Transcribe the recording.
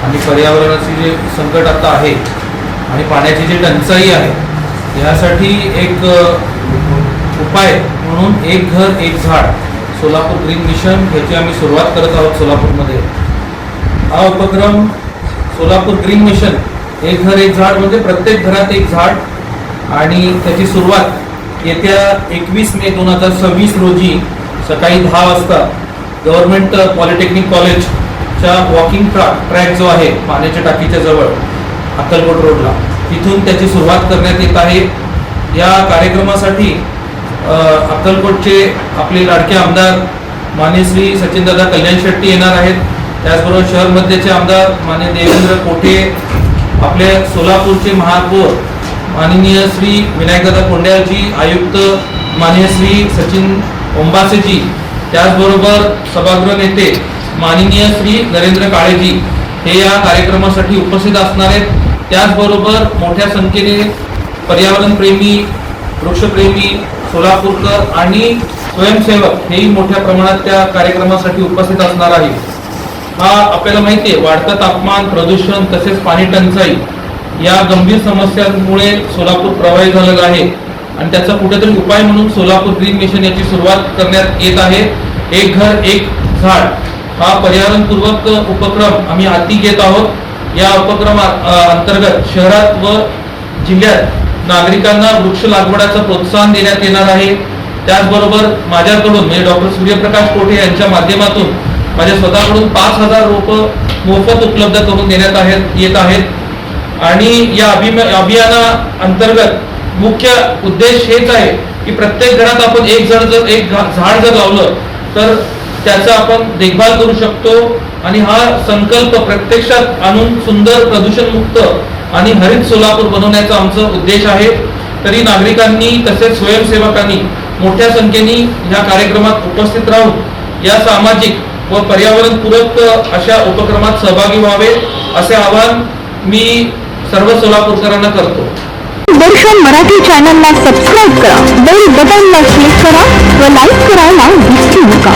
आणि पर्यावरणाचे जे संकट आता आहे आणि पाण्याची जी टंचाई आहे यासाठी एक उपाय म्हणून एक घर एक झाड सोलापूर ग्रीन मिशन ह्याची आम्ही सुरुवात करत आहोत सोलापूरमध्ये. हा उपक्रम सोलापूर ग्रीन मिशन एक घर एक झाड म्हणजे प्रत्येक घरात एक झाड, आणि त्याची सुरुवात येत्या 21 मे 2026 रोजी सकाळी 10 वाजता गव्हर्नमेंट पॉलिटेक्निक कॉलेजच्या वॉकिंग ट्रॅक जो आहे पाण्याच्या टाकीच्या जवळ अक्कलकोट रोडला, तिथून त्याची सुरुवात करण्यात येत आहे. या कार्यक्रमासाठी अक्कलकोटचे आपले लाडके आमदार माननीय श्री सचिनदादा कल्याण शेट्टी येणार आहेत. त्याचबरोबर शहर मध्यचे आमदार माननीय देवेंद्र कोठे, आपले सोलापूरचे महापौर माननीय श्री विनायकदादा कोंड्यालजी, आयुक्त माननीय श्री सचिन ओंबासेजी, त्याचबरोबर सभागृह नेते माननीय श्री नरेंद्र काळेजी हे या कार्यक्रमासाठी उपस्थित असणार आहेत. त्याचबरोबर मोठ्या संख्येने पर्यावरणप्रेमी, वृक्षप्रेमी, सोलापूरकर आणि स्वयंसेवक हेही मोठ्या प्रमाणात त्या कार्यक्रमासाठी उपस्थित असणार आहे. हा आपल्याला माहिती आहे, वाढतं तापमान, प्रदूषण तसेच पाणी टंचाई या गंभीर समस्यांमुळे सोलापूर प्रभावित झालेला आहे आणि त्याचा कुठेतरी उपाय म्हणून सोलापूर ग्रीन मिशन याची सुरुवात करण्यात येत आहे. एक घर एक झाड हा पर्यावरणपूर्वक उपक्रम आम्ही हाती घेत आहोत. या उपक्रमात अंतर्गत शहरात व जिल्ह्यात नागरिकांना वृक्ष लागवडाचं प्रोत्साहन देण्यात येणार आहे. त्याचबरोबर माझ्याकडून म्हणजे डॉक्टर सूर्यप्रकाश कोठे यांच्या माध्यमातून माझ्या स्वतःकडून 5,000 रोपं मोफत उपलब्ध करून देण्यात येत आहेत. आणि या अभियाना अंतर्गत मुख्य उद्देश हेच आहे की प्रत्येक घरात आपण एक झाड जर लावलं तर त्याचा आपण देखभाल करू शकतो आणि हा संकल्प प्रत्यक्षात आणून सुंदर, प्रदूषणमुक्त आणि हरित सोलापूर बनवण्याचा आमचा उद्देश आहे. तरी नागरिकांनी तसेच स्वयंसेवकांनी मोठ्या संख्येने या कार्यक्रमात उपस्थित राहून या सामाजिक व पर्यावरणपूरक अशा उपक्रमात सहभागी व्हावे असे आवाहन मी सर्व सोलापूरकरांना करतो. दर्शन मराठी चॅनलला सबस्क्राईब करा, बेल बटनला क्लिक करा व लाईक करायला विसरू नका.